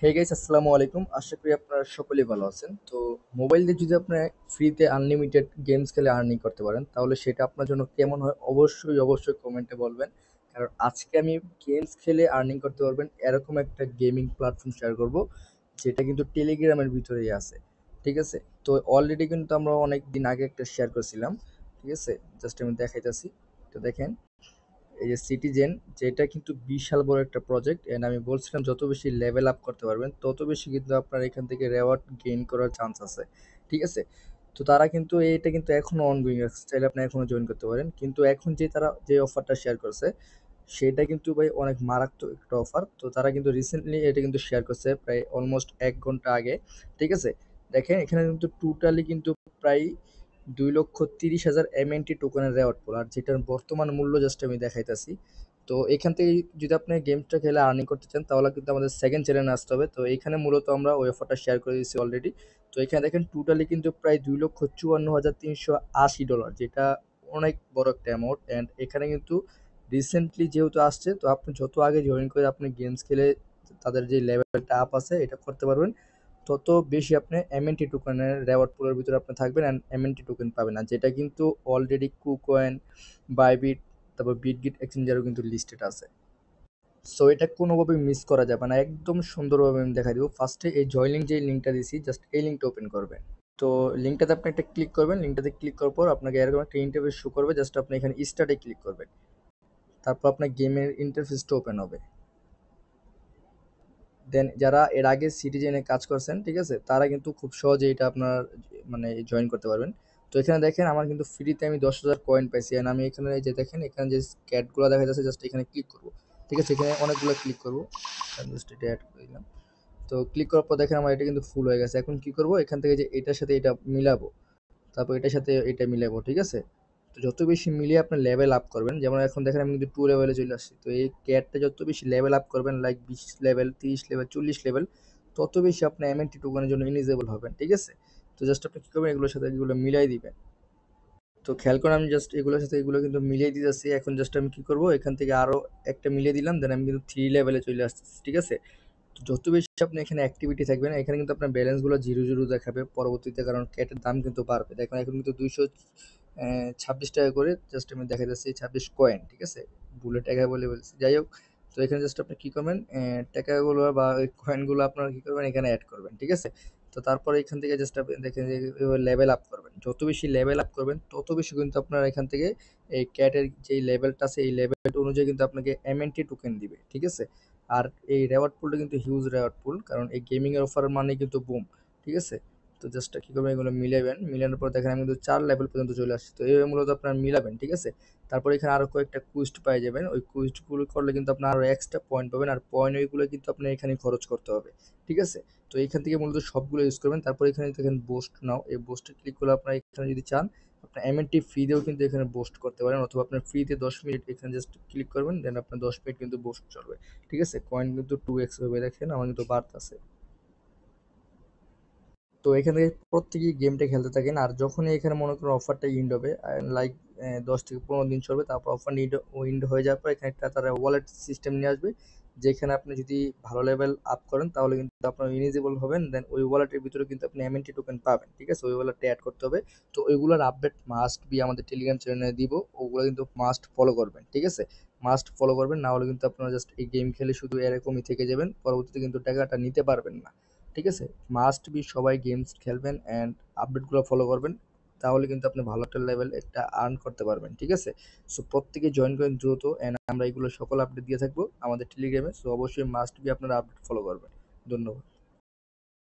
Hey guys, আসসালামু আলাইকুম। আশা করি আপনারা সকলেই ভালো আছেন। তো মোবাইল দিয়ে যদি আপনি ফ্রিতে আনলিমিটেড গেমস খেলে আর্নিং করতে পারেন, তাহলে সেটা আপনার জন্য কেমন হয় অবশ্যই কমেন্টে বলবেন। কারণ আজকে আমি গেমস খেলে আর্নিং করতে পারবেন এরকম একটা গেমিং প্ল্যাটফর্ম শেয়ার করব, যেটা কিন্তু টেলিগ্রামের ভিতরেই আছে। ঠিক আছে? তো অলরেডি কিন্তু আমরা অনেক দিন আগে একটা শেয়ার করেছিলাম। ঠিক আছে? জাস্ট আমি দেখাইতেছি। তো দেখেন, এই যে সিটিজেন, যেটা কিন্তু বিশাল বড় একটা প্রজেক্ট। এন্ড আমি বলছিলাম যত বেশি লেভেল আপ করতে পারবেন তত বেশি কিন্তু আপনার এখান থেকে রেওয়ার্ড গেইন করার চান্স আছে। ঠিক আছে? তো তারা কিন্তু এটা কিন্তু এখনো অনগোয়িং আছে, চাইলে আপনি এখনো জয়েন করতে পারেন। কিন্তু এখন যে তারা যে অফারটা শেয়ার করছে, সেটা কিন্তু ভাই অনেক মারাত্মক একটা অফার। তো তারা কিন্তু রিসেন্টলি এটা কিন্তু শেয়ার করছে প্রায় অলমোস্ট ১ ঘন্টা আগে। ঠিক আছে? দেখেন এখানে কিন্তু টোটালি কিন্তু প্রায় ২,৩০,০০০ এমএনটি টোকেনের রেওয়ার্ড পুল, আর যেটার বর্তমান মূল্য জাস্ট আমি দেখাইতাছি। তো এখান থেকে যদি আপনি গেমসটা খেলে আর্নিং করতে চান, তাহলে কিন্তু আমাদের সেকেন্ড চ্যানেলে আসতে হবে। তো এখানে মূলত আমরা ওই অফারটা শেয়ার করে দিয়েছি অলরেডি। তো এখানে দেখেন টোটালি কিন্তু প্রায় $২,৫৪,৩৮০, যেটা অনেক বড় একটা অ্যামাউন্ট। অ্যান্ড এখানে কিন্তু রিসেন্টলি যেহেতু আসছে, তো আপনি যত আগে জয়েন করে আপনি গেমস খেলে তাদের যে লেভেলটা আপ আছে এটা করতে পারবেন, তত বেশি আপনি এমএনটি টোকেনের রেওয়ার্ড পুলের ভিতরে আপনি থাকবেন অ্যান্ড এমএনটি টোকেন পাবেন। আর যেটা কিন্তু অলরেডি কুকয়েন, বাইবিট, তারপর বিটগিট এক্সচেঞ্জারও কিন্তু লিস্টেড আছে। সো এটা কোনোভাবেই মিস করা যাবে না, একদম সুন্দরভাবে আমি দেখা দিব। ফার্স্টে এই জয়নিং যে লিঙ্কটা দিয়েছি, জাস্ট এই লিঙ্কটা ওপেন করবেন। তো লিঙ্কটাতে আপনি একটা ক্লিক করবেন। লিঙ্কটাতে ক্লিক করার পর আপনাকে এরকম একটা ইন্টারফেস শো করবে, জাস্ট আপনি এখানে স্টার্টে ক্লিক করবেন। তারপর আপনার গেমের ইন্টারফেসটা ওপেন হবে। দেন যারা এর আগে সিটিজেনে কাজ করছেন, ঠিক আছে, তারা কিন্তু খুব সহজে এটা আপনার মানে জয়েন করতে পারবেন। তো এখানে দেখেন আমার কিন্তু ফ্রিতে আমি ১০,০০০ কয়েন পাইছি। অ্যান্ড আমি এখানে এই যে দেখেন এখানে যে ক্যাটগুলো দেখা যাচ্ছে, জাস্ট এখানে ক্লিক করব। ঠিক আছে? এখানে অনেকগুলো ক্লিক করব। জাস্ট এটা অ্যাড করে দিলাম। তো ক্লিক করার পর দেখেন আমার এটা কিন্তু ফুল হয়ে গেছে। এখন কি করব, এখান থেকে যে এটার সাথে এটা মিলাবো, তারপর এটার সাথে এটা মিলাবো। ঠিক আছে? তো যত বেশি মিলিয়ে আপনি লেভেল আপ করবেন, যেমন এখন দেখেন আমি কিন্তু 2 লেভেলে চলে আসছি। তো এই ক্যাটটা যত বেশি লেভেল আপ করবেন, লাইক ২০ লেভেল, ৩০ লেভেল, ৪০ লেভেল, তত বেশি আপনি এমএনটি টোকেনের জন্য এলিজিবল হবেন। ঠিক আছে? তো জাস্ট আপনি কি করবেন, এগুলোর সাথে এগুলো মিলাই দিবেন। তো খেয়াল করেন আমি জাস্ট এগুলোর সাথে এগুলো কিন্তু মিলিয়ে দিতেছি। এখন জাস্ট আমি কি করব, এখান থেকে আরো একটা মিলিয়ে দিলাম, দেন আমি কিন্তু 3 লেভেলে চলে আসতেছি। ঠিক আছে? তো যত বেশি আপনি এখানে অ্যাক্টিভিটি থাকবেন, এখানে কিন্তু আপনার ব্যালেন্সগুলো জিরো দেখাবে পরবর্তীতে, কারণ ক্যাটের দাম কিন্তু বাড়বে। দেখেন এখন কিন্তু ২২৬ টাকা করে জাস্ট আমি দেখা যাচ্ছে ২৬ কয়েন। ঠিক আছে? ভুলে টাকা বলে বলছি, যাই হোক। তো এখানে জাস্ট আপনি কি করবেন, টাকাগুলো বা ওই কয়েনগুলো আপনারা কি করবেন, এখানে অ্যাড করবেন। ঠিক আছে? তো তারপরে এখান থেকে জাস্ট আপনি দেখেন যে লেভেল আপ করবেন। যত বেশি লেভেল আপ করবেন তত বেশি কিন্তু আপনার এখান থেকে এই ক্যাটের যেই লেভেলটা আছে, এই লেভেল অনুযায়ী কিন্তু আপনাকে এমএনটি টোকেন দিবে। ঠিক আছে? আর এই রেওয়ার্ড পুলটা কিন্তু হিউজ রেওয়ার্ড পুল, কারণ এই গেমিং এর অফার মানে কিন্তু বুম। ঠিক আছে? তো জাস্ট কি করবেন, এগুলো মিলাবেন। মিলানোর পর দেখেন আমি কিন্তু ৪ লেভেল পর্যন্ত চলে আসছি। তো এইভাবে মূলত আপনারা মিলাবেন। ঠিক আছে? তারপর এখানে আরো কয়েকটা কুইস্ট পেয়ে যাবেন। ওই কুইস্ট গুলো করলে কিন্তু আপনার আরো এক্সট্রা পয়েন্ট পাবেন, আর পয়েন্ট ওইগুলো কিন্তু আপনার এখানে খরচ করতে হবে। ঠিক আছে? তো এইখান থেকে মূলত সবগুলো ইউজ করবেন। তারপর এখানে দেখেন বুস্ট নাও, এই বুস্টে ক্লিক করলে আপনারা এখানে যদি চান আপনার এমএনটি ফ্রি দিয়েও কিন্তু এখানে বুস্ট করতে পারেন, অথবা আপনার ফ্রিতে ১০ মিনিট এখানে জাস্ট ক্লিক করবেন, দেন আপনার ১০ মিনিট কিন্তু বুস্ট চলবে। ঠিক আছে? কয়েন কিন্তু 2x হবে, দেখেন আমার কিন্তু বাড়তেছে। তো এখান থেকে প্রত্যেকেই গেমটা খেলতে থাকেন, আর যখনই এখানে মনে করেন অফারটা ইন্ড হবে, লাইক ১০ থেকে ১৫ দিন চলবে, তারপর অফার ইন্ড হয়ে যাওয়ার পর এখানে একটা তারা ওয়ালেট সিস্টেম নিয়ে আসবে, যেখানে আপনি যদি ভালো লেভেল আপ করেন তাহলে কিন্তু আপনার ইলিজিবল হবেন। দেন ওই ওয়ালেটের ভিতরে কিন্তু আপনি এমএনটি টোকেন পাবেন। ঠিক আছে? ওই ওয়ালেটটা অ্যাড করতে হবে। তো ওইগুলোর আপডেট মাস্ট বি আমাদের টেলিগ্রাম চ্যানেলে দিব, ওগুলো কিন্তু মাস্ট ফলো করবেন। ঠিক আছে? মাস্ট ফলো করবেন, না হলে কিন্তু আপনারা জাস্ট এই গেম খেলে শুধু এরকমই থেকে যাবেন, পরবর্তীতে কিন্তু টাকাটা নিতে পারবেন না। ঠিক আছে? মাস্ট বি সবাই গেমস খেলবেন অ্যান্ড আপডেটগুলো ফলো করবেন, তাহলে কিন্তু আপনি ভালো একটা লেভেল একটা আর্ন করতে পারবেন। ঠিক আছে? সো প্রত্যেকে জয়েন করেন দ্রুত, অ্যান্ড আমরা এগুলো সকল আপডেট দিয়ে থাকবো আমাদের টেলিগ্রামে। সো অবশ্যই মাস্ট বি আপনারা আপডেট ফলো করবেন। ধন্যবাদ।